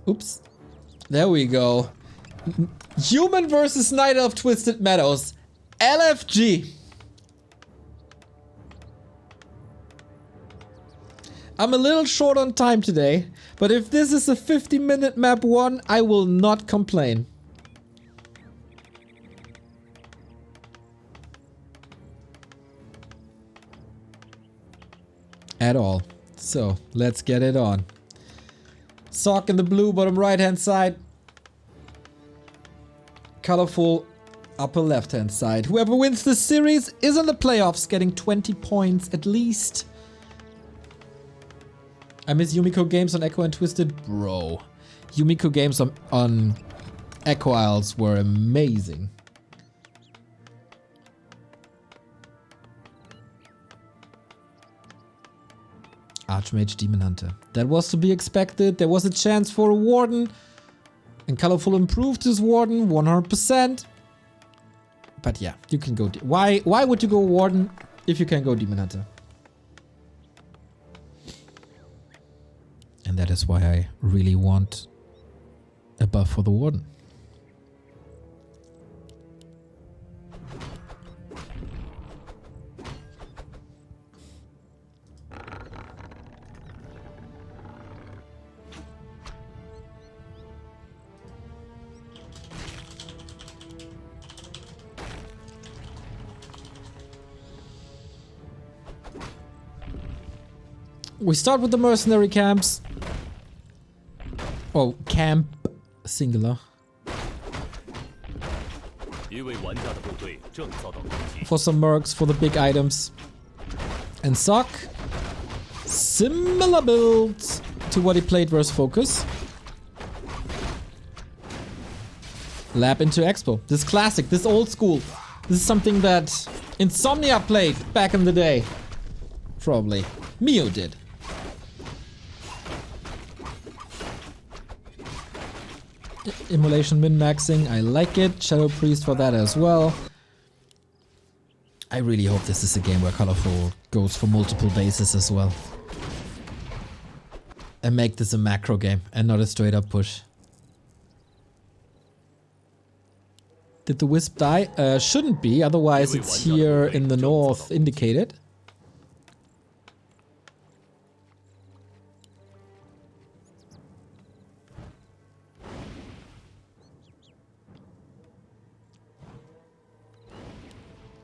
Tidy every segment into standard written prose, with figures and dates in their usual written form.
Oops. There we go. Human versus Night of Twisted Meadows. LFG. I'm a little short on time today, but if this is a 50-minute map 1, I will not complain. At all. So, let's get it on. Sock in the blue, bottom right hand side. Colorful, upper left hand side. Whoever wins this series is in the playoffs, getting 20 points at least. I miss Yumiko games on Echo and Twisted. Bro. Yumiko games on Echo Isles were amazing. Archmage Demon Hunter. That was to be expected. There was a chance for a Warden. And Colorful improved his Warden 100%. But yeah, you can go... Why would you go Warden if you can go Demon Hunter? And that is why I really want a buff for the Warden. We start with the mercenary camps. Oh, camp singular. For some mercs, for the big items. And Sock, similar build to what he played versus Focus. Lab into Expo. This classic, this old school. This is something that Insomnia played back in the day. Probably. Mio did. Immolation min-maxing, I like it. Shadow Priest for that as well. I really hope this is a game where Colorful goes for multiple bases as well. And make this a macro game and not a straight up push. Did the Wisp die? Shouldn't be, otherwise it's here in the north indicated.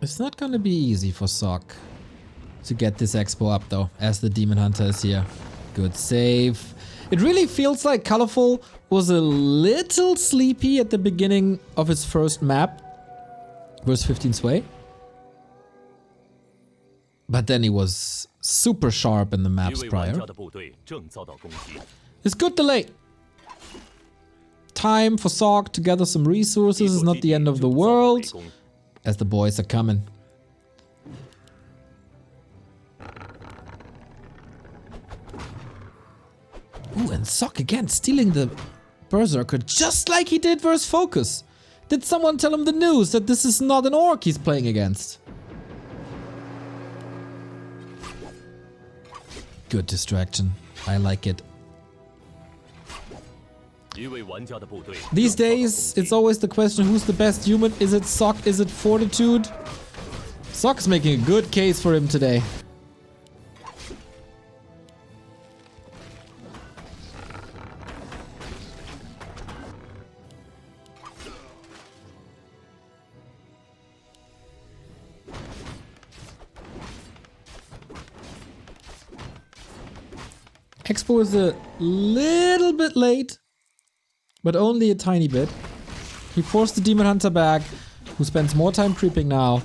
It's not gonna be easy for Sock to get this Expo up though, as the Demon Hunter is here. Good save. It really feels like Colorful was a little sleepy at the beginning of his first map. Verse 15 Sway. But then he was super sharp in the maps prior. It's good delay. Time for Sock to gather some resources is not the end of the world. As the boys are coming. Ooh, and Sock again stealing the Berserker just like he did versus Focus. Did someone tell him the news that this is not an orc he's playing against? Good distraction. I like it. These days, it's always the question who's the best human. Is it Sock? Is it Fortitude? Sock's making a good case for him today. Expo is a little bit late. But only a tiny bit. He forced the Demon Hunter back, who spends more time creeping now.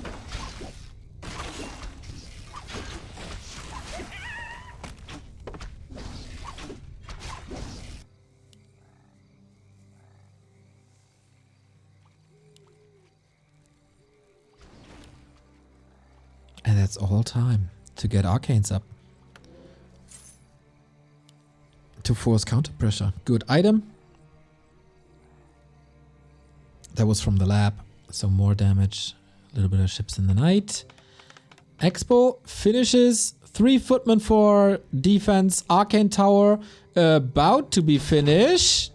And that's all time to get Arcanes up. To force counter pressure. Good item. That was from the lab, so more damage, a little bit of ships in the night. Expo finishes 3 footmen for defense. Arcane Tower about to be finished.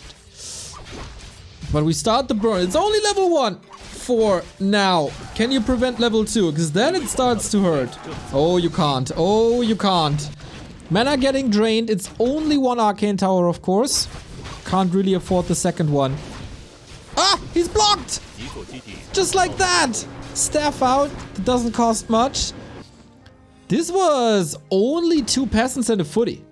But we start the burn. It's only level 1 for now. Can you prevent level 2? Because then it starts to hurt. Oh, you can't. Oh, you can't. Mana getting drained. It's only 1 Arcane Tower, of course. Can't really afford the second one. Ah, he's blocked! Just like that! Staff out. That doesn't cost much. This was only 2 peasants and a footy.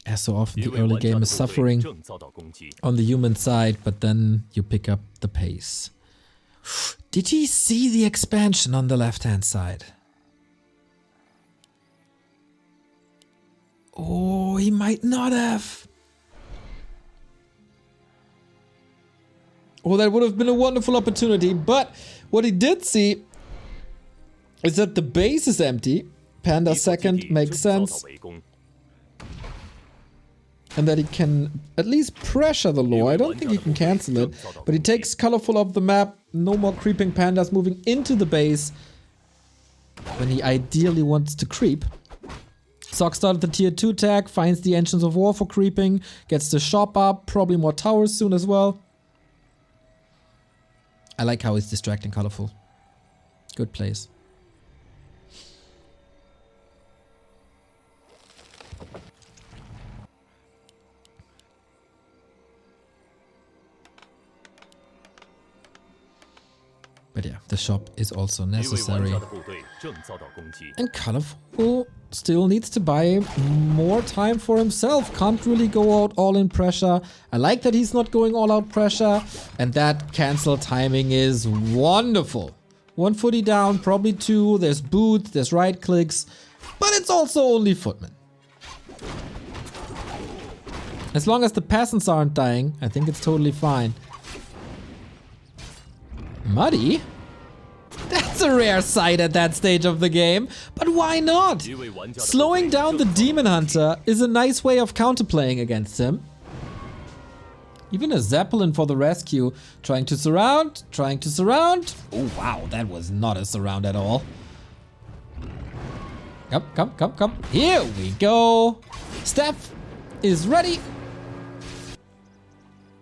As so often, the early game is suffering on the human side, but then you pick up the pace. Did he see the expansion on the left-hand side? Oh, he might not have. Oh, that would have been a wonderful opportunity, but what he did see is that the base is empty. Panda second makes sense. And that he can at least pressure the lore. I don't think he can cancel it. But he takes colorful off the map. No more creeping pandas moving into the base when he ideally wants to creep. Sock started the tier 2 tag. Finds the Engines of War for creeping. Gets the shop up. Probably more towers soon as well. I like how he's distracting colorful. Good plays. But yeah, the shop is also necessary. And Colorful still needs to buy more time for himself. Can't really go out all in pressure. I like that he's not going all out pressure. And that cancel timing is wonderful. 1 footy down, probably 2. There's boots, there's right clicks. But it's also only footmen. As long as the peasants aren't dying, I think it's totally fine. Muddy? That's a rare sight at that stage of the game, but why not? Slowing down the Demon Hunter is a nice way of counterplaying against him. Even a Zeppelin for the rescue. Trying to surround, trying to surround. Oh wow, that was not a surround at all. Come. Here we go. Steph is ready.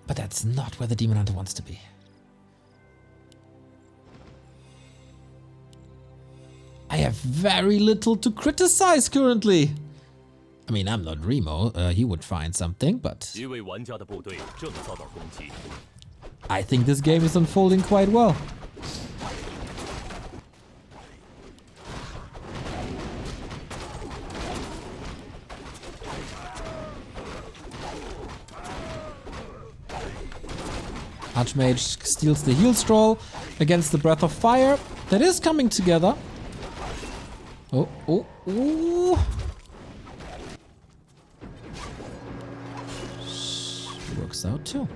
But that's not where the Demon Hunter wants to be. I have very little to criticize currently. I mean, I'm not Remo. He would find something, but I think this game is unfolding quite well. Archmage steals the heal scroll against the Breath of Fire. That is coming together. Oh. Works out too.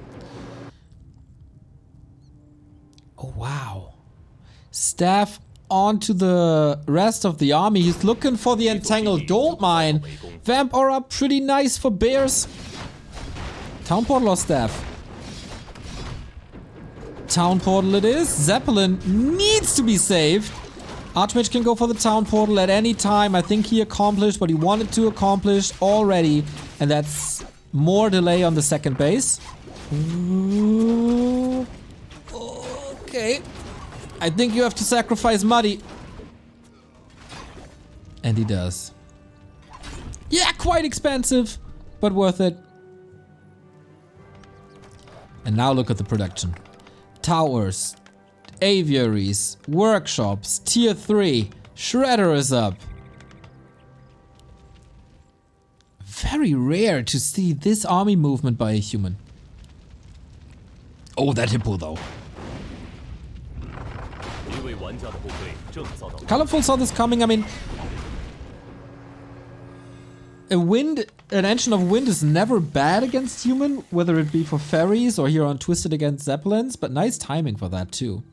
Oh, wow. Staff onto the rest of the army. He's looking for the entangled gold mine. Vamp aura, pretty nice for bears. Town portal or staff? Town portal it is. Zeppelin needs to be saved. Archmage can go for the town portal at any time. I think he accomplished what he wanted to accomplish already. And that's more delay on the second base. Ooh. Okay. I think you have to sacrifice Muddy. And he does. Yeah, quite expensive, but worth it. And now look at the production. Towers. Aviaries, workshops, tier 3, Shredder is up. Very rare to see this army movement by a human. Oh, that hippo though. Colorful saw this coming. I mean, An engine of wind is never bad against human, whether it be for ferries or here on Twisted against Zeppelins, but nice timing for that too.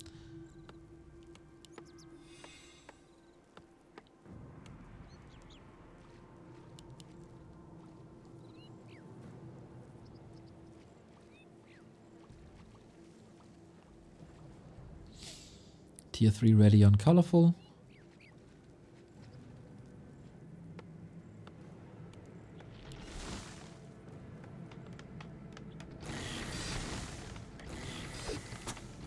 Tier 3 ready on colorful.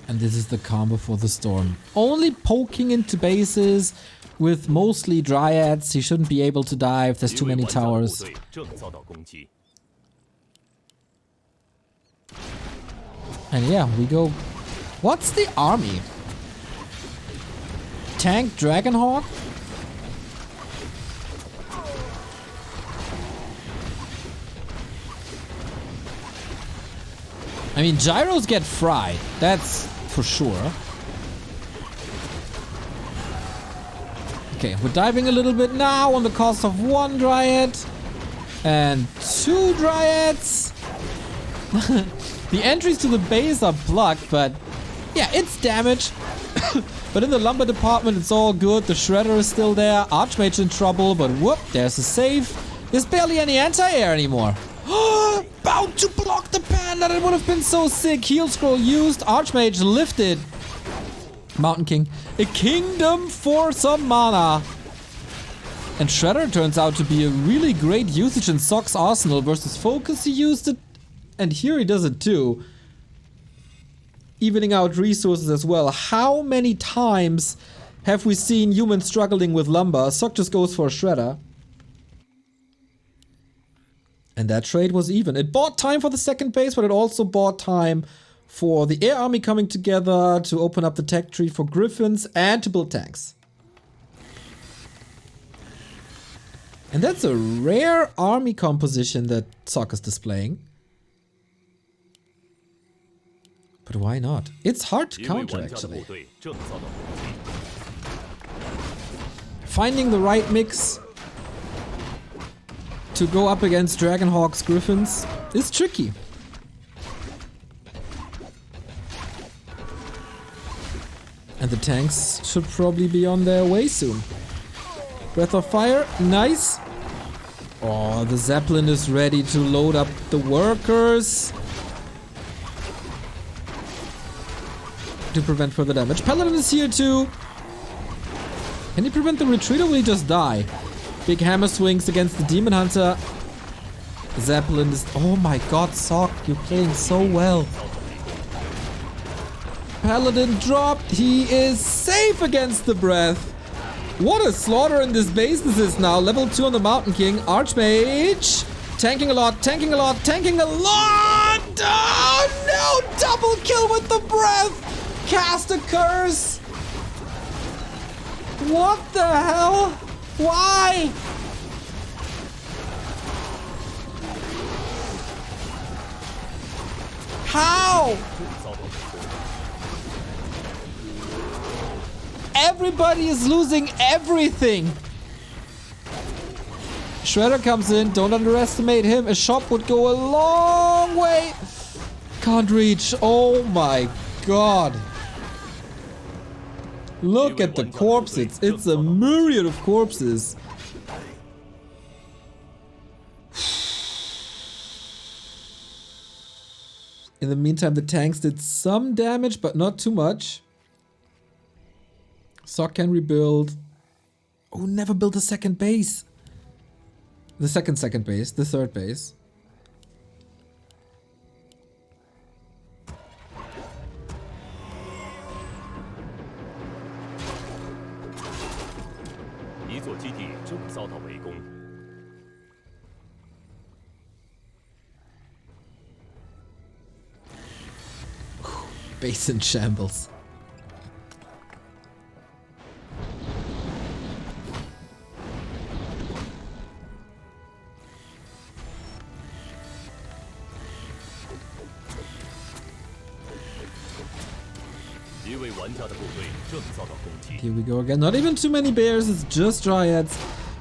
And this is the calm before the storm. Only poking into bases with mostly dryads. He shouldn't be able to dive. There's too many towers. And yeah, we go... What's the army? Tank Dragonhawk? I mean, gyros get fried. That's for sure. Okay, we're diving a little bit now on the cost of 1 dryad and 2 dryads. The entries to the base are blocked, but yeah, it's damage. But in the lumber department, it's all good. The shredder is still there. Archmage in trouble, but whoop, there's a save. There's barely any anti-air anymore. About to block the panda. That would have been so sick. Heal scroll used. Archmage lifted. Mountain King. A kingdom for some mana. And Shredder turns out to be a really great usage in Sock's arsenal versus Focus. He used it. And here he does it too. Evening out resources as well. How many times have we seen humans struggling with lumber? Sock just goes for a Shredder. And that trade was even. It bought time for the second base, but it also bought time for the air army coming together to open up the tech tree for griffins and to build tanks. And that's a rare army composition that Sock is displaying. But why not? It's hard to counter, actually. Finding the right mix to go up against Dragonhawk's Griffins is tricky. And the tanks should probably be on their way soon. Breath of Fire, nice. Oh, the Zeppelin is ready to load up the workers to prevent further damage. Paladin is here too. Can he prevent the retreat or will he just die? Big hammer swings against the Demon Hunter. Zeppelin is... Oh my god, Sock, you're playing so well. Paladin dropped. He is safe against the breath. What a slaughter in this base this is now. Level 2 on the Mountain King. Archmage. Tanking a lot, tanking a lot, tanking a lot! Oh no! Double kill with the breath! Cast a curse! What the hell? Why? How? Everybody is losing everything. Shredder comes in. Don't underestimate him. A shop would go a long way. Can't reach. Oh my god. Look at the corpses. It's a myriad of corpses. In the meantime, the tanks did some damage, but not too much. Sock can rebuild. Oh, never build a second base. The second base. The third base. Base in shambles. Here we go again. Not even too many bears, it's just dryads.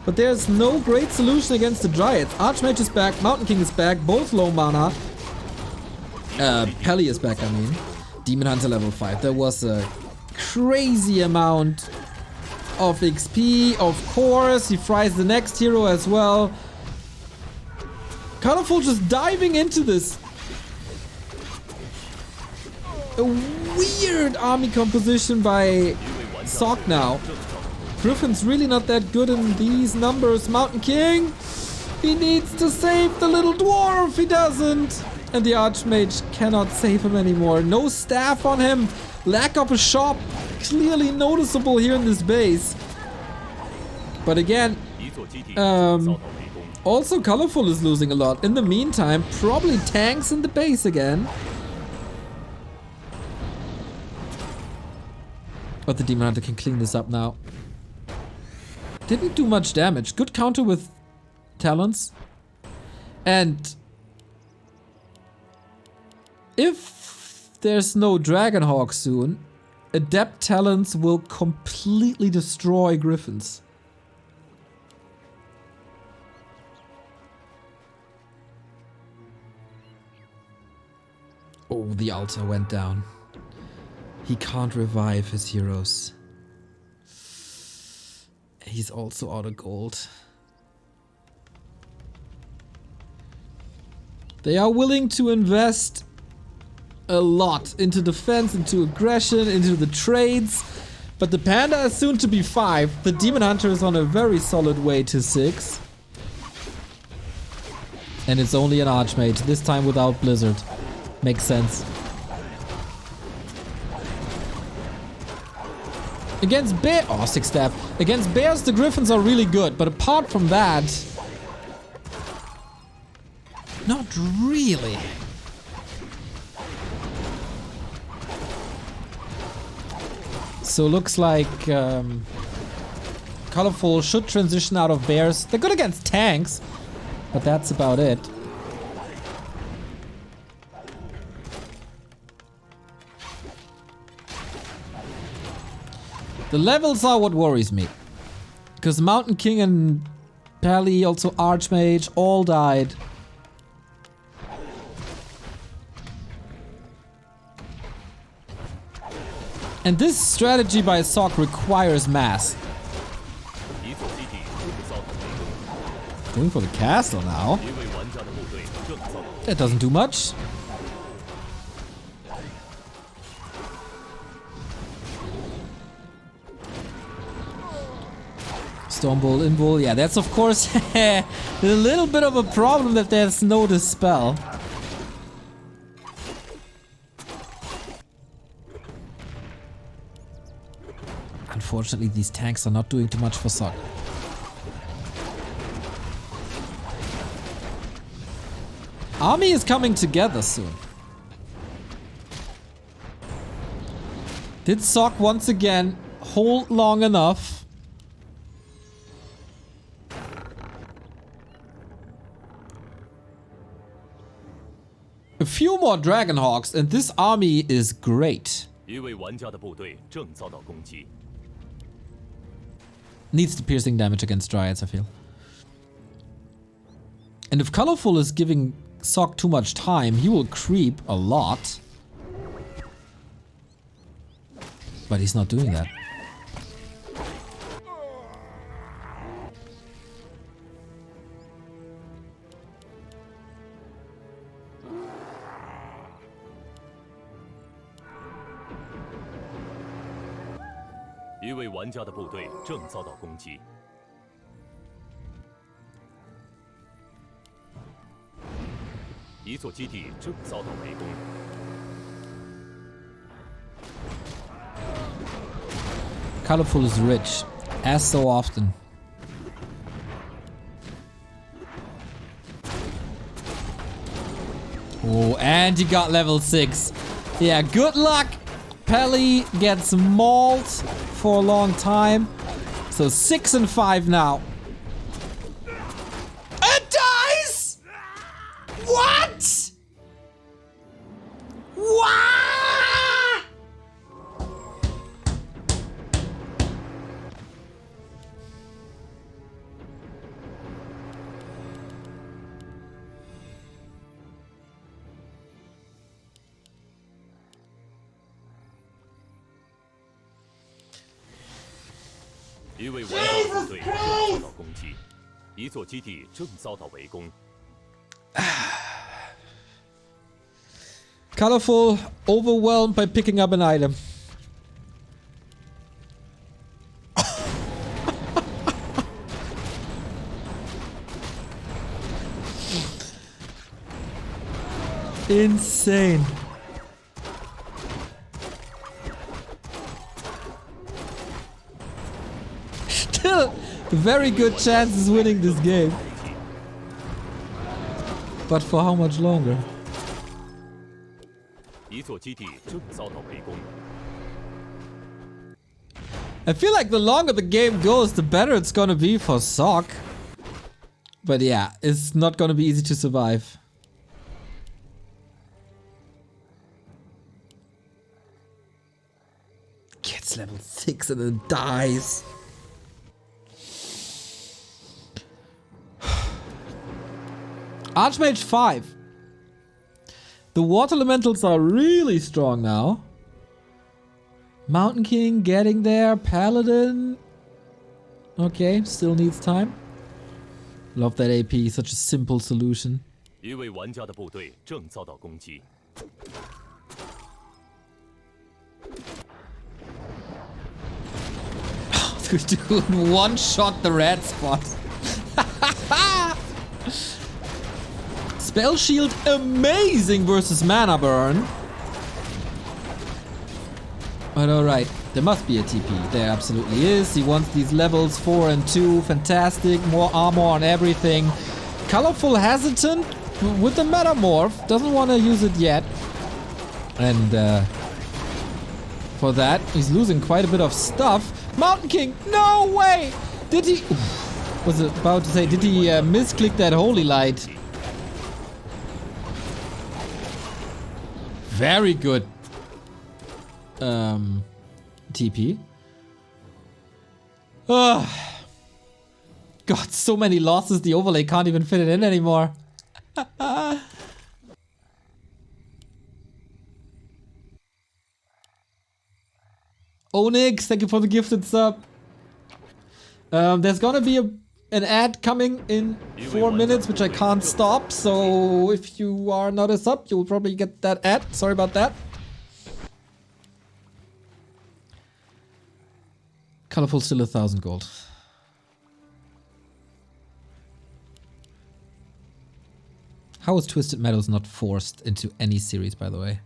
But there's no great solution against the Dryads. Archmage is back, Mountain King is back, both low mana. Pally is back, I mean. Demon Hunter level 5. There was a crazy amount of XP, of course. He fries the next hero as well. Colorful just diving into this. A weird army composition by Sock now. Griffin's really not that good in these numbers. Mountain King, he needs to save the little dwarf. He doesn't. And the Archmage cannot save him anymore. No staff on him. Lack of a shop. Clearly noticeable here in this base. But again, also Colorful is losing a lot. In the meantime, probably tanks in the base again. But the Demon Hunter can clean this up now. Didn't do much damage. Good counter with talents. And if there's no Dragonhawk soon, Adept Talents will completely destroy Griffins. Oh, the altar went down. He can't revive his heroes. He's also out of gold. They are willing to invest a lot into defense, into aggression, into the trades. But the Panda is soon to be 5. The Demon Hunter is on a very solid way to 6. And it's only an Archmage, this time without Blizzard. Makes sense. Against Bear... Oh, 6 staff. Against Bears, the Griffins are really good. But apart from that... Not really. So looks like... Colorful should transition out of Bears. They're good against tanks. But that's about it. The levels are what worries me. Because Mountain King and Pally, also Archmage, all died. And this strategy by Sock requires mass. Going for the castle now. That doesn't do much. Stormbolt, Invul, yeah, that's of course a little bit of a problem that there's no dispel. Unfortunately, these tanks are not doing too much for Sock. Army is coming together soon. Did Sock once again hold long enough? A few more Dragonhawks and this army is great. Needs the piercing damage against Dryads, I feel. And if Colorful is giving Sock too much time, he will creep a lot. But he's not doing that. Colorful is rich, as so often. Oh, and he got level 6. Yeah, good luck. Pally gets mauled for a long time. So 6 and 5 now. It dies! What? What? 一位玩家部队正遭到攻击，一座基地正遭到围攻。Colorful, overwhelmed by picking up an item. Insane. Still, very good chances winning this game. But for how much longer? 一座基地正遭到围攻。 I feel like the longer the game goes, the better it's gonna be for Sock. But yeah, it's not gonna be easy to survive. Gets level 6 and then dies. Archmage 5. The water elementals are really strong now. Mountain King getting there. Paladin. Okay, still needs time. Love that AP, such a simple solution. 一位玩家的部队正遭到攻击。 Dude, one shot the red spot. Spell shield amazing versus mana burn. But alright, there must be a TP. There absolutely is. He wants these levels 4 and 2. Fantastic. More armor on everything. Colorful hesitant with the metamorph. Doesn't want to use it yet. And for that, he's losing quite a bit of stuff. Mountain King, no way! Did he... Was about to say, did he misclick that holy light? Very good. TP. Ugh. God, so many losses, the overlay can't even fit it in anymore. Onyx, thank you for the gifted sub. There's gonna be an ad coming in 4 minutes, which I can't stop. So if you are not a sub, you'll probably get that ad. Sorry about that. Colorful still 1,000 gold. How is Twisted Meadows not forced into any series, by the way?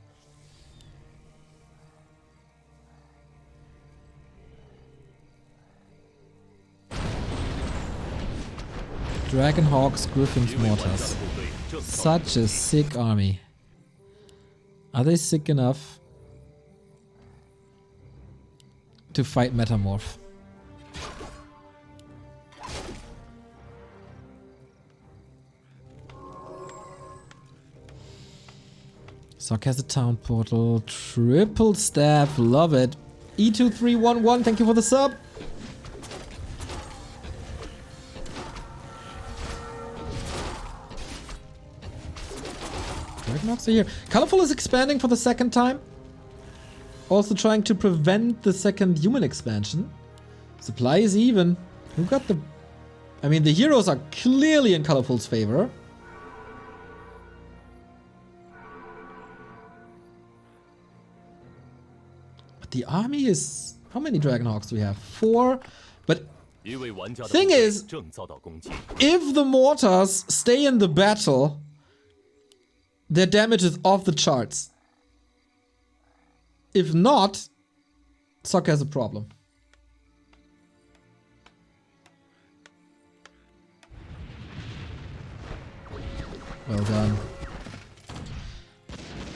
Dragonhawks, Griffins, Mortars. Such a sick army. Are they sick enough to fight Metamorph? Sock has a town portal. Triple staff. Love it. E2311, thank you for the sub. Dragonhawks are here. Colorful is expanding for the second time. Also trying to prevent the second human expansion. Supply is even. Who got the... I mean, the heroes are clearly in Colorful's favor. But the army is... How many Dragonhawks do we have? 4. But thing is, if the mortars stay in the battle, their damage is off the charts. If not, Sock has a problem. Well done.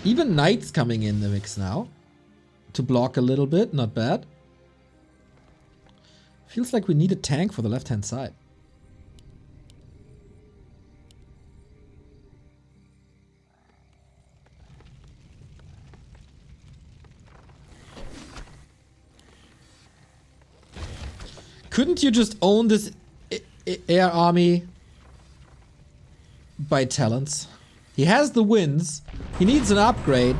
Even Knight's coming in the mix now. To block a little bit, not bad. Feels like we need a tank for the left-hand side. Couldn't you just own this air army by talents? He has the wins. He needs an upgrade.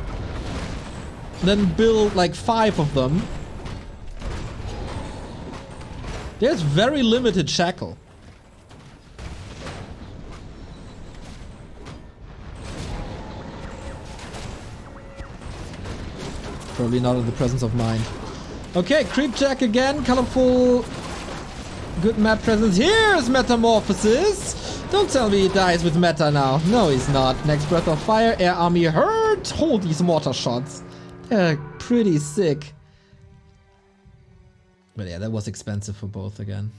Then build like 5 of them. There's very limited shackle. Probably not in the presence of mind. Okay, creep check again. Colorful. Good map presence. Here's Metamorphosis. Don't tell me he dies with meta now. No, he's not. Next Breath of Fire. Air Army hurt. Hold these mortar shots. They're pretty sick. But yeah, that was expensive for both again.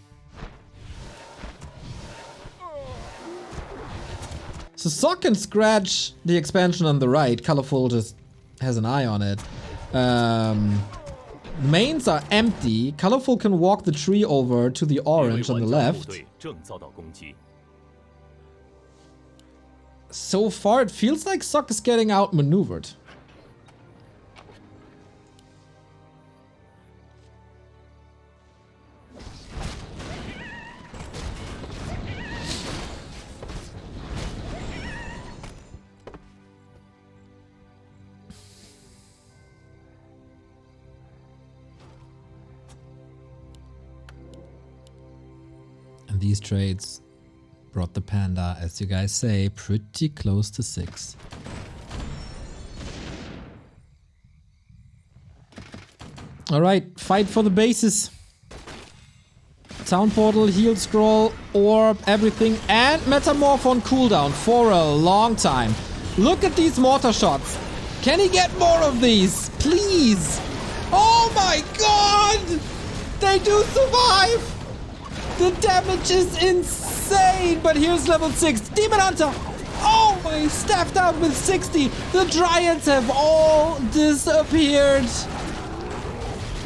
So Sock can scratch the expansion on the right. Colorful just has an eye on it. Mains are empty. Colorful can walk the tree over to the orange on the left. So far, it feels like Sock is getting outmaneuvered. And these trades brought the panda, as you guys say, pretty close to 6. Alright, fight for the bases. Town portal, heal scroll, orb, everything, and metamorph on cooldown for a long time. Look at these mortar shots. Can he get more of these? Please! Oh my god! They do survive! The damage is insane! But here's level 6. Demon Hunter! Oh my! Staffed out with 60! The Dryads have all disappeared!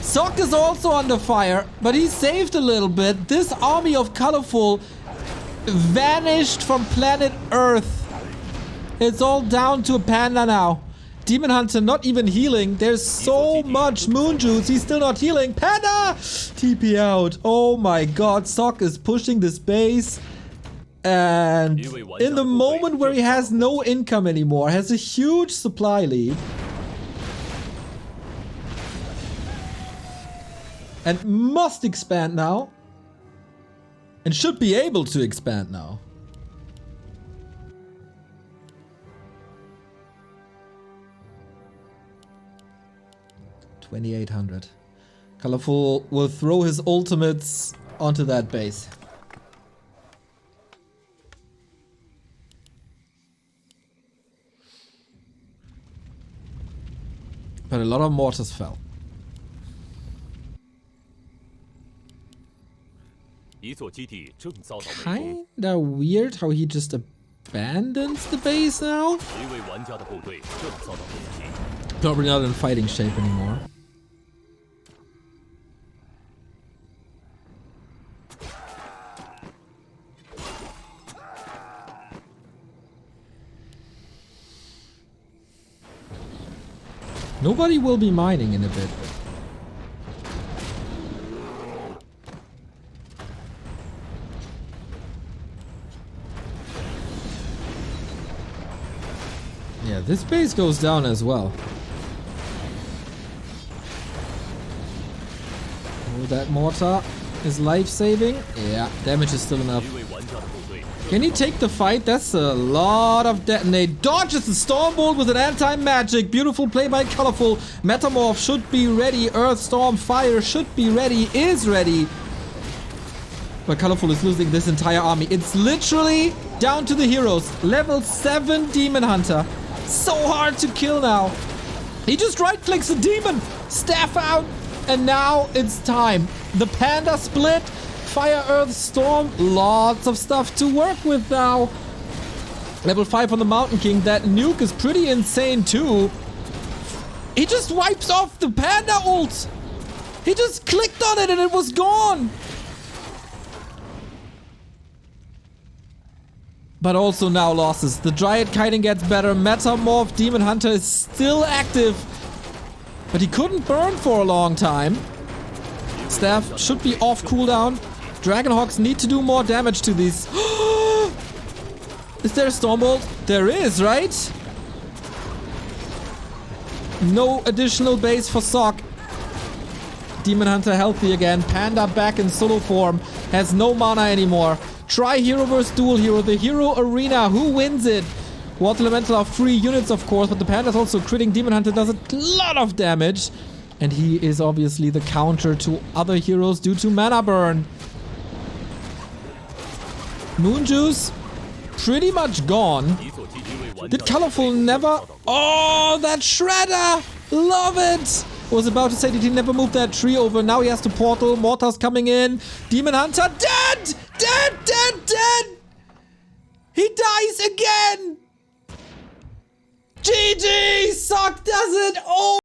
Sock is also under fire, but he saved a little bit. This army of Colorful vanished from planet Earth. It's all down to a panda now. Demon Hunter not even healing. There's so much moon juice. He's still not healing. Panda! TP out. Oh my god. Sock is pushing this base. And in the moment where he has no income anymore, has a huge supply lead. And must expand now. And should be able to expand now. $2,800. Colorful will throw his ultimates onto that base. But a lot of mortars fell. Kinda weird how he just abandons the base now. Probably not in fighting shape anymore. Nobody will be mining in a bit. Yeah, this base goes down as well. Oh, that mortar is life-saving. Yeah, damage is still enough. Can he take the fight? That's a lot of detonate. Dodges the Stormbolt with an anti-magic. Beautiful play by Colorful. Metamorph should be ready. Earth Storm Fire should be ready. Is ready. But Colorful is losing this entire army. It's literally down to the heroes. Level 7 Demon Hunter. So hard to kill now. He just right-clicks the demon. Staff out. And now it's time. The panda split. Fire, Earth, Storm. Lots of stuff to work with now. Level 5 on the Mountain King. That nuke is pretty insane too. He just wipes off the panda ult. He just clicked on it and it was gone. But also now losses. The Dryad kiting gets better. Metamorph Demon Hunter is still active. But he couldn't burn for a long time. Staff should be off cooldown. Dragonhawks need to do more damage to these. Is there a Stormbolt? There is, right? No additional base for Sock. Demon Hunter healthy again. Panda back in solo form. Has no mana anymore. Try hero versus dual hero. The hero arena. Who wins it? Water Elemental are 3 units, of course, but the Panda's also critting. Demon Hunter does a lot of damage. And he is obviously the counter to other heroes due to mana burn. Moon Juice, pretty much gone. Did Colorful never... Oh, that Shredder! Love it! Was about to say, did he never move that tree over? Now he has to portal. Mortar's coming in. Demon Hunter dead! Dead, dead, dead! He dies again! GG! Sock does it! Oh!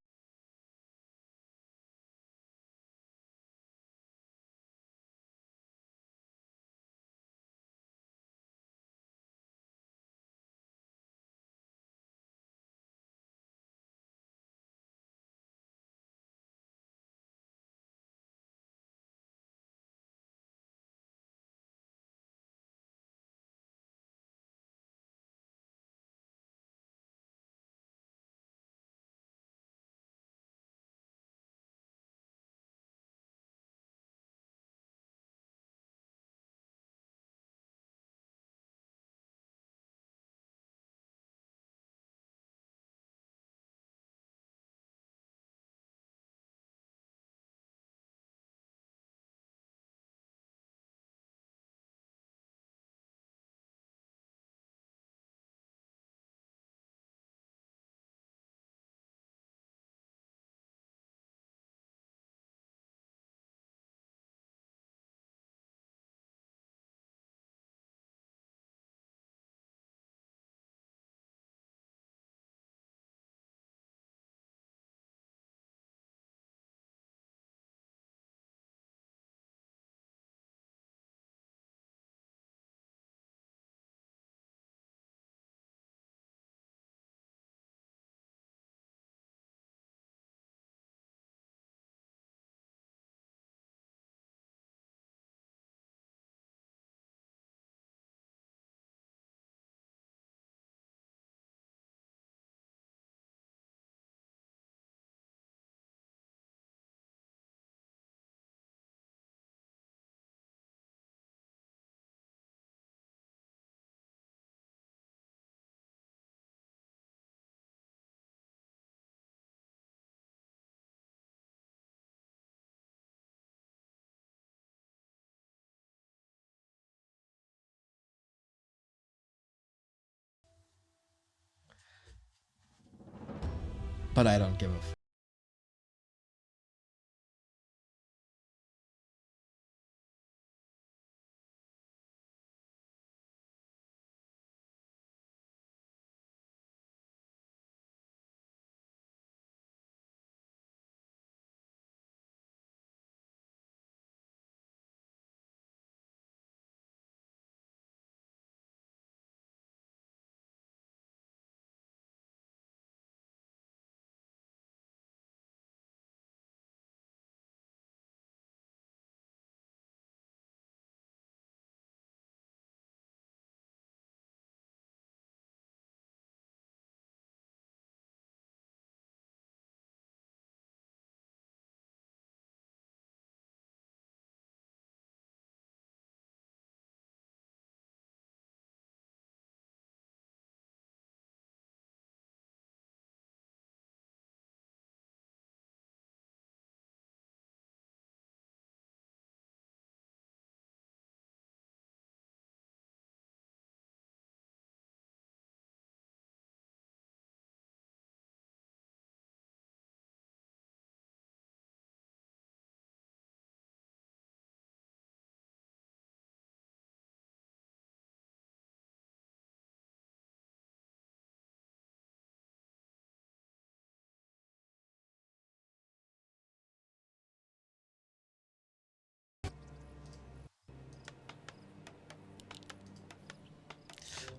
But I don't give a f.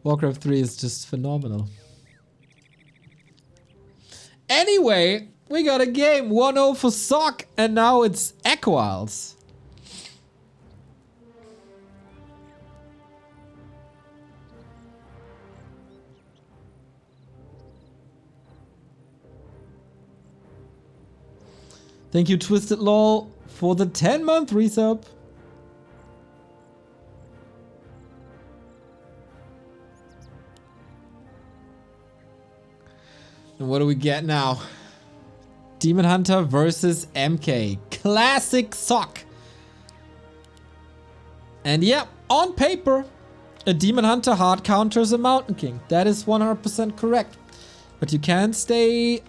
Warcraft 3 is just phenomenal. Anyway, we got a game 1-0 for Sock, and now it's Equals. Thank you, Twisted Lol, for the 10-month resub. And what do we get now? Demon Hunter versus MK. Classic Sock. And yep, on paper, a Demon Hunter hard counters a Mountain King. That is 100% correct. But you can't stay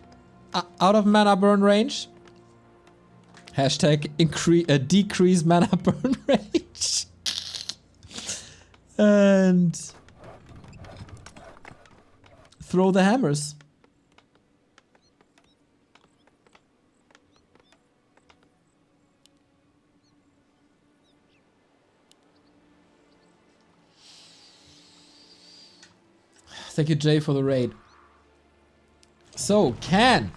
out of mana burn range. Hashtag decrease mana burn range. And throw the hammers. Thank you, Jay, for the raid. So, can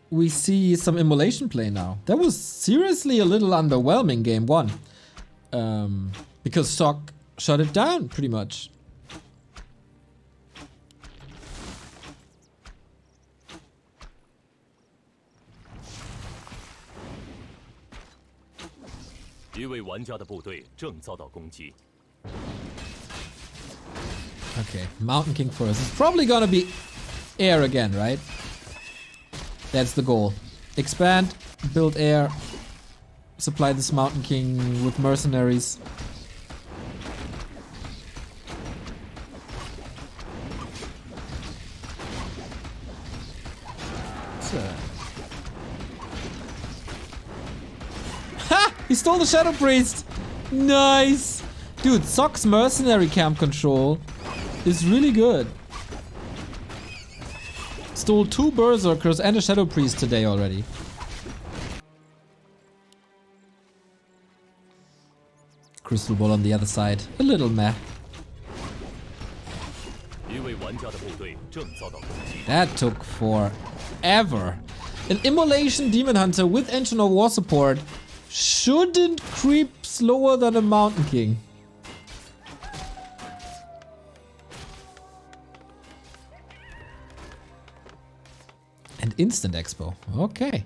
we see some immolation play now? That was seriously a little underwhelming game one. Because Sock shut it down, pretty much. Okay, Mountain King first. It's probably gonna be air again, right? That's the goal. Expand, build air, supply this Mountain King with mercenaries. Ha! He stole the Shadow Priest! Nice! Dude, Sock's mercenary camp control is really good. Stole 2 Berserkers and a Shadow Priest today already. Crystal Ball on the other side. A little meh. That took forever. An Immolation Demon Hunter with Engine of War support shouldn't creep slower than a Mountain King. And instant expo. Okay.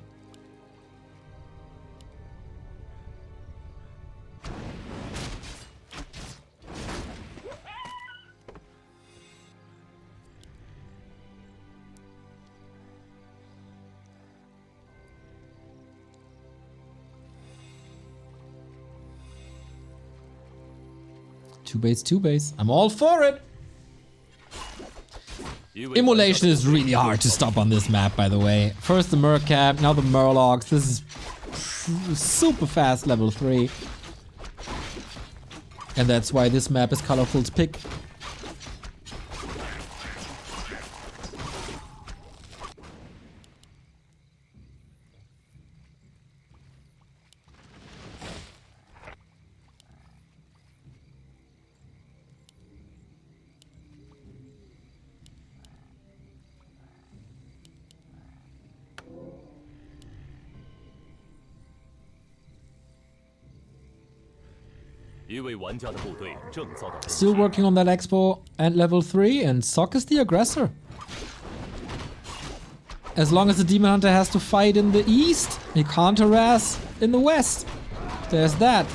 Two base. I'm all for it. Immolation is really hard to stop on this map, by the way. First the Mercap, now the Murlocs. This is super fast level 3. And that's why this map is Colorful's pick. Still working on that expo and level 3, and Sock is the aggressor. As long as the Demon Hunter has to fight in the east, he can't harass in the west. There's that.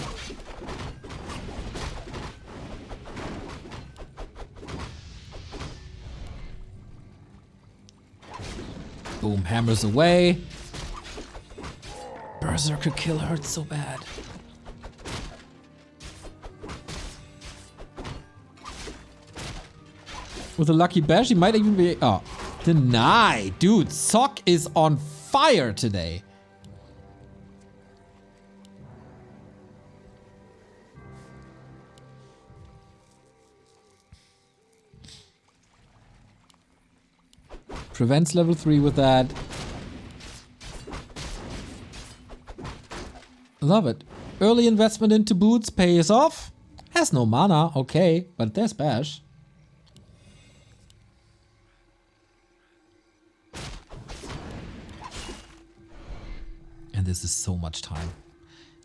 Boom, hammers away. Berserker kill hurts so bad. With a lucky bash, he might even be... Oh, deny. Dude, Sock is on fire today. Prevents level 3 with that. Love it. Early investment into boots pays off. Has no mana, okay, but there's bash. And this is so much time.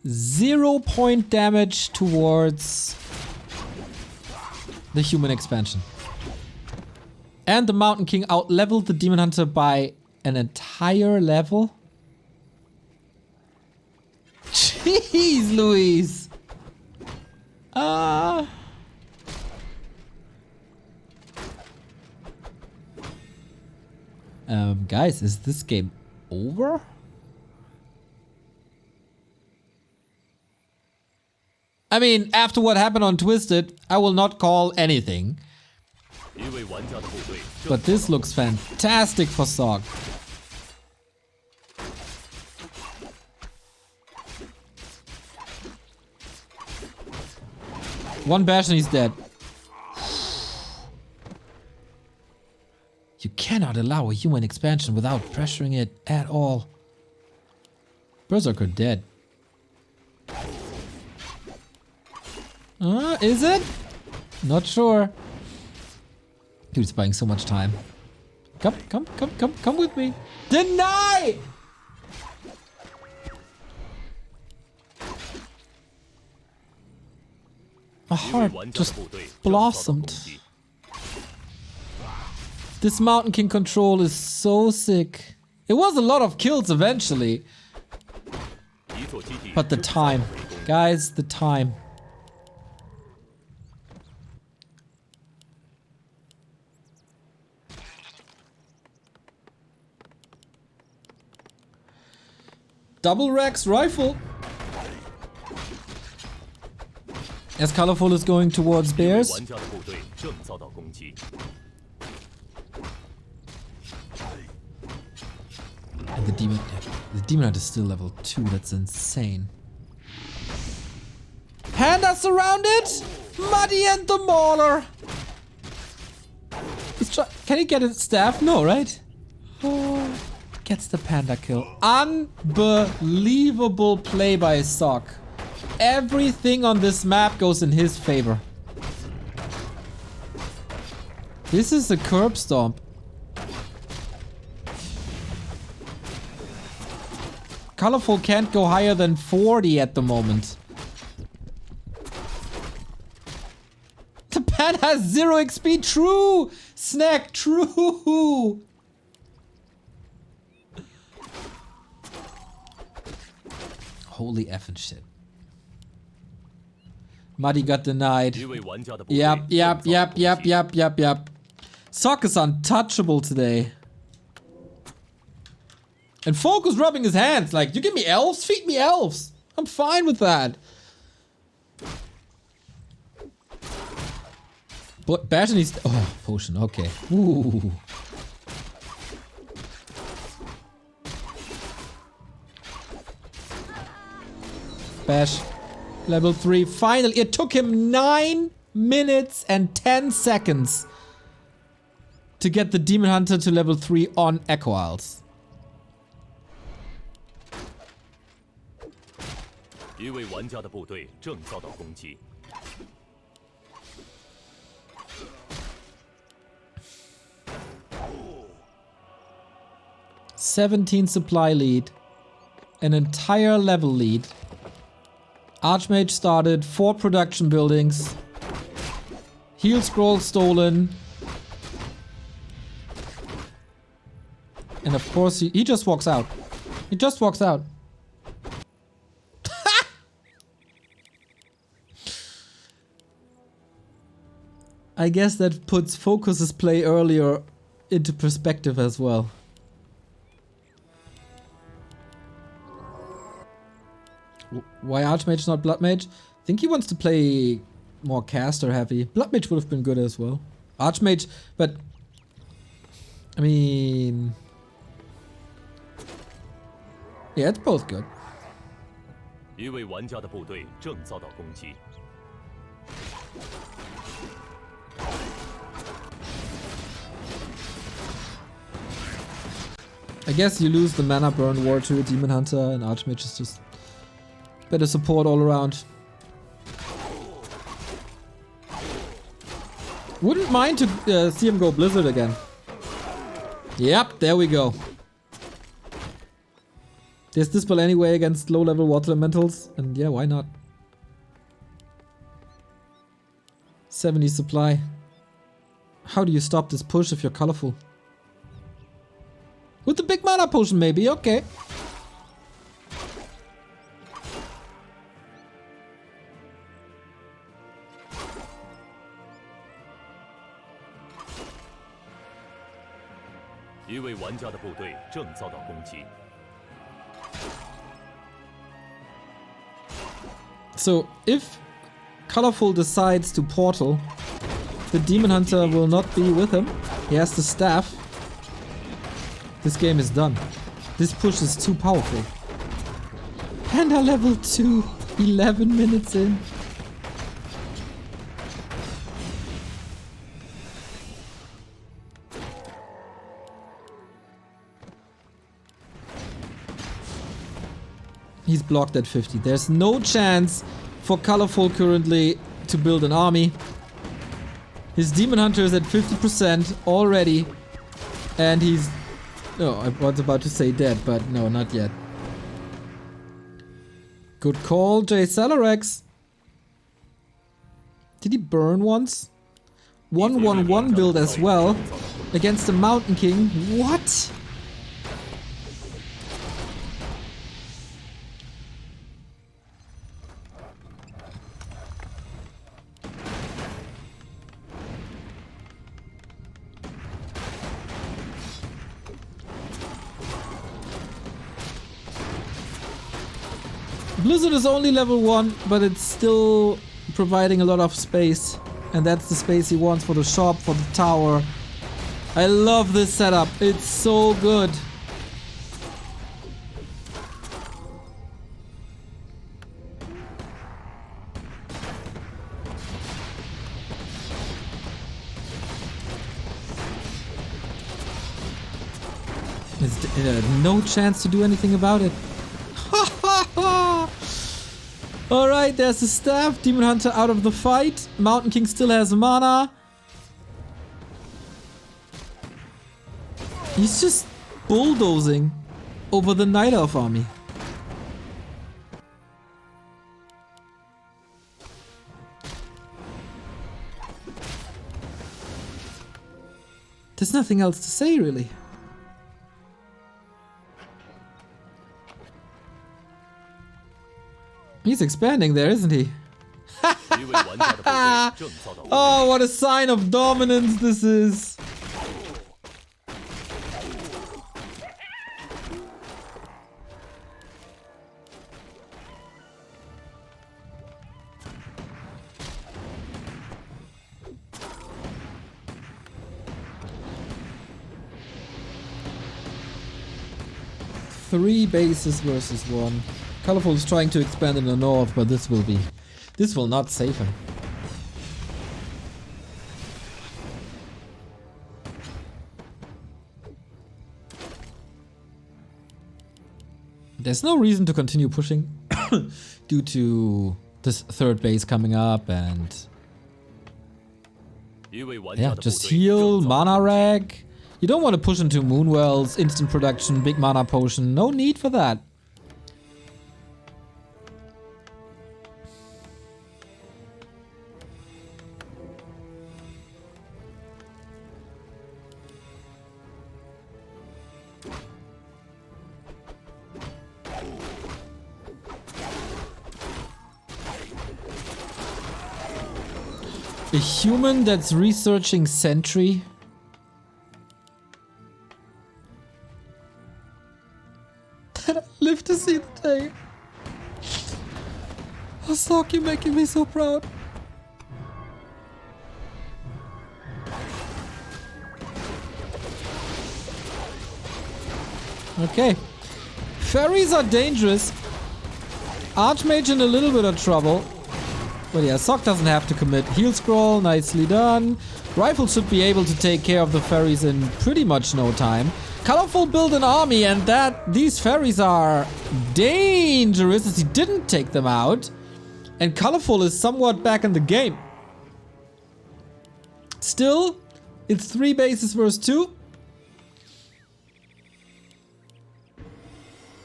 0 point damage towards the human expansion. And the Mountain King out-leveled the Demon Hunter by an entire higher level? Jeez Louise! Guys, is this game over? I mean, after what happened on Twisted, I will not call anything. But this looks fantastic for Sog. One bash and he's dead. You cannot allow a human expansion without pressuring it at all. Berserker dead. Is it? Not sure. Dude's buying so much time. Come with me. Deny! My heart just blossomed. This Mountain King control is so sick. It was a lot of kills eventually. But the time. Guys, the time. Double Rex rifle. As Colorful is going towards bears. And the demon hunter is still level 2. That's insane. Panda surrounded. Muddy and the Mauler. Can he get a staff? No, right? Oh, gets the panda kill. Unbelievable play by Sock. Everything on this map goes in his favor. This is a curb stomp. Colorful can't go higher than 40 at the moment. The panda has 0 XP. True! Snack, true! Holy effing shit. Muddy got denied. Yep. Sock is untouchable today. And Folk is rubbing his hands like, you give me elves? Feed me elves. I'm fine with that. But Bash needs... Oh, potion, okay. Ooh. Bash. Level 3. Finally, it took him 9 minutes and 10 seconds to get the Demon Hunter to level 3 on Echo Isles. $17 supply lead. An entire level lead. Archmage started 4 production buildings. Heal scroll stolen. And of course he just walks out. He just walks out. I guess that puts Focus's play earlier into perspective as well. Why Archmage not Bloodmage? I think he wants to play more caster heavy. Bloodmage would have been good as well. Archmage, but I mean, yeah, it's both good. I guess you lose the mana burn war to a Demon Hunter, and Archmage is just better support all around. Wouldn't mind to see him go Blizzard again. Yep, there we go. There's Dispel anyway against low-level water elementals, and yeah, why not? 70 supply. How do you stop this push if you're colorful? With the big mana potion, maybe. Okay. So, if Colorful decides to portal, the Demon Hunter will not be with him. He has the staff. This game is done. This push is too powerful. Panda level 2, 11 minutes in. He's blocked at 50. There's no chance for Colorful currently to build an army. His Demon Hunter is at 50% already. And he's... Oh, I was about to say dead, but no, not yet. Good call, J. Salarex. Did he burn once? 1-1-1 build as well. Against the Mountain King. What? Blizzard is only level 1, but it's still providing a lot of space. And that's the space he wants for the shop, for the tower. I love this setup. It's so good. There's no chance to do anything about it. Alright, there's the staff. Demon Hunter out of the fight. Mountain King still has mana. He's just bulldozing over the Night Elf army. There's nothing else to say, really. He's expanding there, isn't he? Oh, what a sign of dominance this is. Three bases versus one. Colorful is trying to expand in the north, but this will not save him. There's no reason to continue pushing due to this third base coming up and... Yeah, just heal, mana rag. You don't want to push into Moonwells, instant production, big mana potion. No need for that. A human that's researching Sentry. That I live to see the day. Oh, Sock, you're making me so proud. Okay. Fairies are dangerous. Archmage in a little bit of trouble. But yeah, Sock doesn't have to commit. Heal scroll, nicely done. Rifle should be able to take care of the fairies in pretty much no time. Colorful build an army, and these fairies are dangerous as he didn't take them out. And Colorful is somewhat back in the game. Still, it's 3 bases versus 2.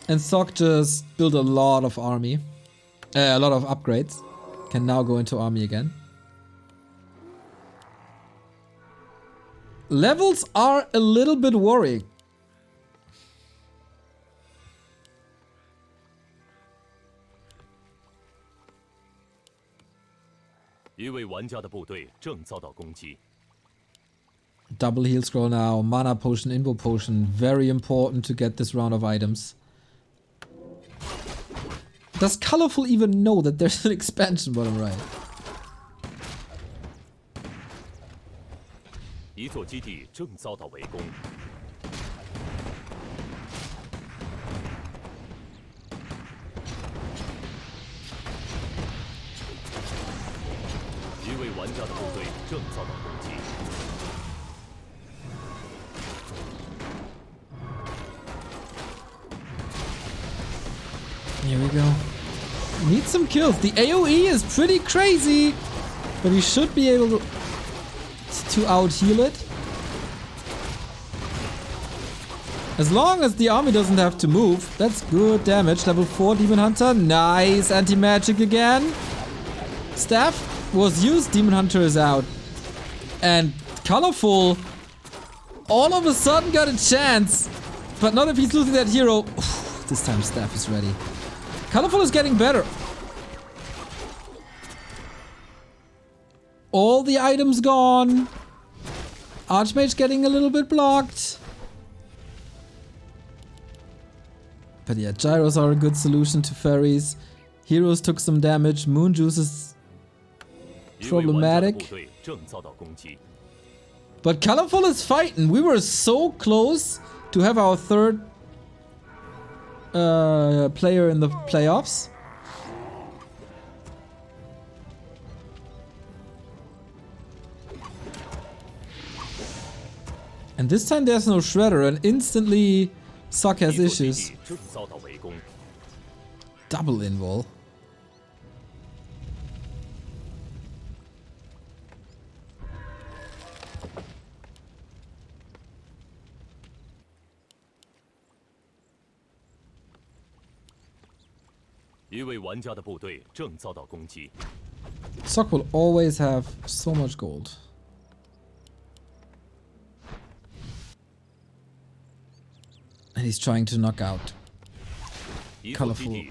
And Sock just built a lot of army. A lot of upgrades. Can now go into army again. Levels are a little bit worrying. 一位玩家的部队正遭到攻击。 Double heal scroll now. Mana potion, invo potion. Very important to get this round of items. Does Colorful even know that there's an expansion bottom right? 一座基地正遭到围攻。一位玩家的部队正遭到攻击。 Here we go. Need some kills. The AoE is pretty crazy, but he should be able to out-heal it. As long as the army doesn't have to move, that's good damage. Level 4 Demon Hunter. Nice. Anti-magic again. Staff was used. Demon Hunter is out. And Colorful all of a sudden got a chance. But not if he's losing that hero. This time Staff is ready. Colorful is getting better. All the items gone. Archmage getting a little bit blocked. But yeah, gyros are a good solution to fairies. Heroes took some damage. Moon juice is problematic. But Colorful is fighting. We were so close to have our third player in the playoffs. And this time there's no Shredder, and instantly Sock has issues. Double invul. Sock will always have so much gold. And he's trying to knock out Colorful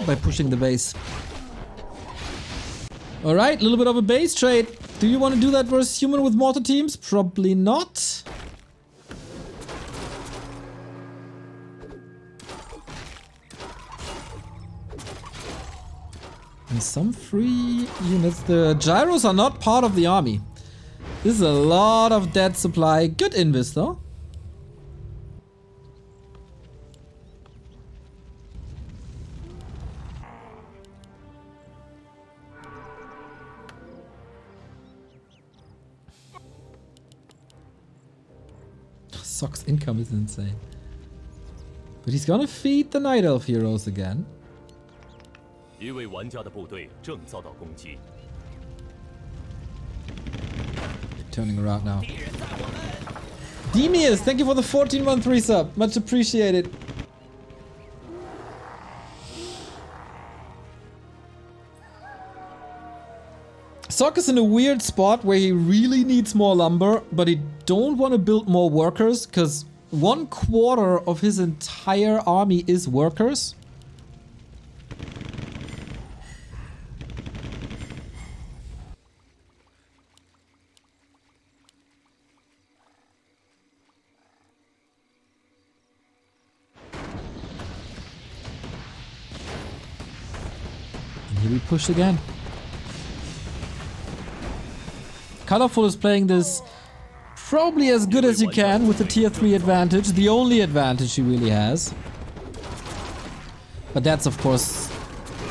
by pushing the base. Alright, a little bit of a base trade. Do you want to do that versus human with mortar teams? Probably not. And some free units. The gyros are not part of the army. This is a lot of dead supply. Good invis though. Sock's income is insane. But he's gonna feed the Night Elf heroes again. Turning around now. Demius, thank you for the 14-1-3 sub. Much appreciated. Sock is in a weird spot where he really needs more lumber, but he don't want to build more workers, because 1/4 of his entire army is workers. And here we push again. Colorful is playing this probably as good as you can with the tier 3 advantage, the only advantage he really has. But that's of course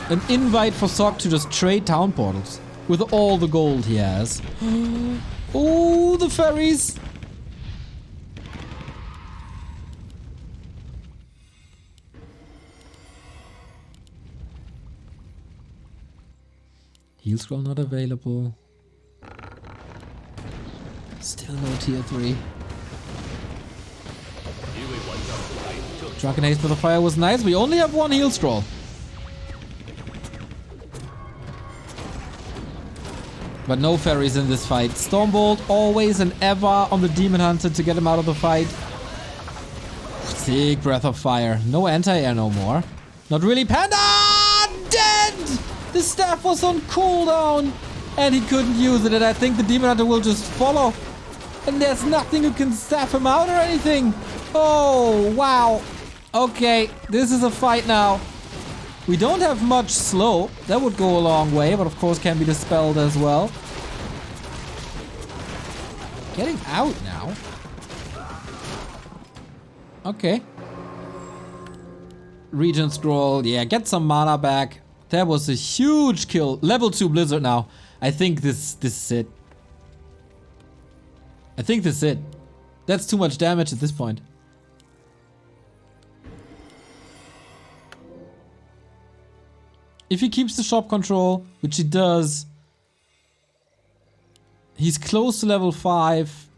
an invite for Sock to just trade town portals with all the gold he has. Oh, the fairies! Heal scroll not available. Still no tier 3. Drunken Haste with the fire was nice. We only have one heal scroll. But no fairies in this fight. Stormbolt always and ever on the Demon Hunter to get him out of the fight. Sick Breath of Fire. No anti-air no more. Not really. Panda! Dead! The staff was on cooldown. And he couldn't use it, and I think the Demon Hunter will just follow. And there's nothing who can staff him out or anything. Oh, wow. Okay, this is a fight now. We don't have much slow. That would go a long way, but of course can be dispelled as well. Getting out now. Okay. Region scroll. Yeah, get some mana back. That was a huge kill. Level 2 Blizzard now. I think this is it. I think this is it. That's too much damage at this point. If he keeps the shop control, which he does, he's close to level 5.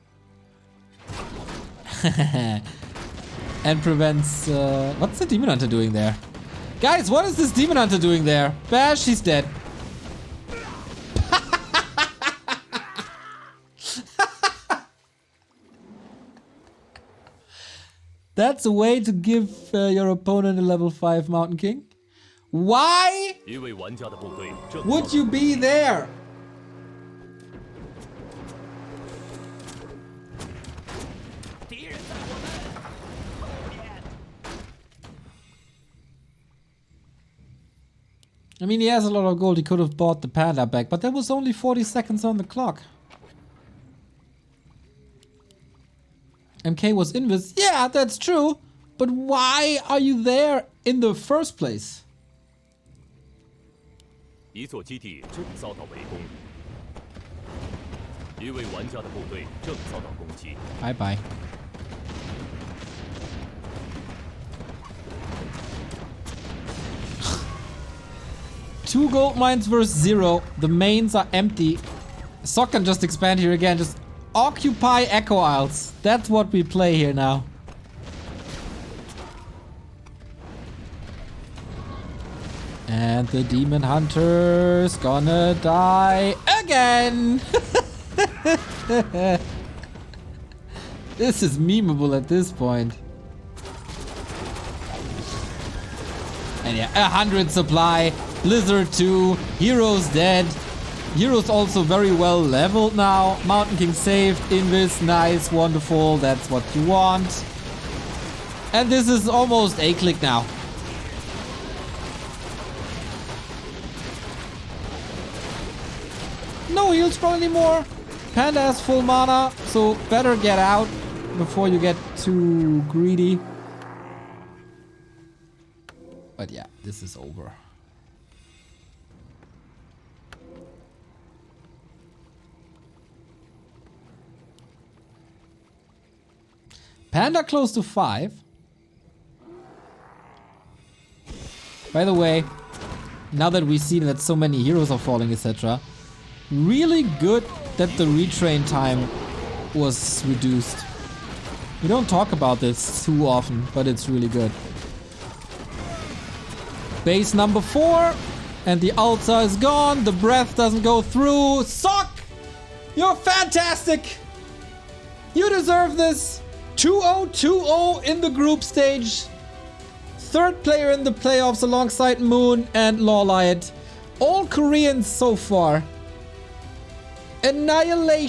And prevents... what's the Demon Hunter doing there? Guys, what is this Demon Hunter doing there? Bash, he's dead. That's a way to give your opponent a level 5 Mountain King. Why would you be there? I mean, he has a lot of gold. He could have bought the panda back, but there was only 40 seconds on the clock. MK was invis. Yeah, that's true. But why are you there in the first place? 一座基地正遭到围攻，一位玩家的部队正遭到攻击。Bye bye. Two gold mines versus 0. The mains are empty. Sok can just expand here again. Just occupy Echo Isles. That's what we play here now. And the Demon Hunter's gonna die again. This is memeable at this point. And yeah, 100 supply. Blizzard 2. Hero's dead. Hero's also very well leveled now. Mountain King saved. Invis. Nice. Wonderful. That's what you want. And this is almost a click now. No heal scroll anymore. Panda has full mana, so better get out before you get too greedy. But yeah, this is over. Panda close to 5. By the way, now that we see that so many heroes are falling, etc., really good that the retrain time was reduced. We don't talk about this too often, but it's really good. Base number 4, and the altar is gone. The breath doesn't go through. Sok! You're fantastic! You deserve this! 2-0-2-0 in the group stage. Third player in the playoffs alongside Moon and Lawlight. All Koreans so far. Annihilation.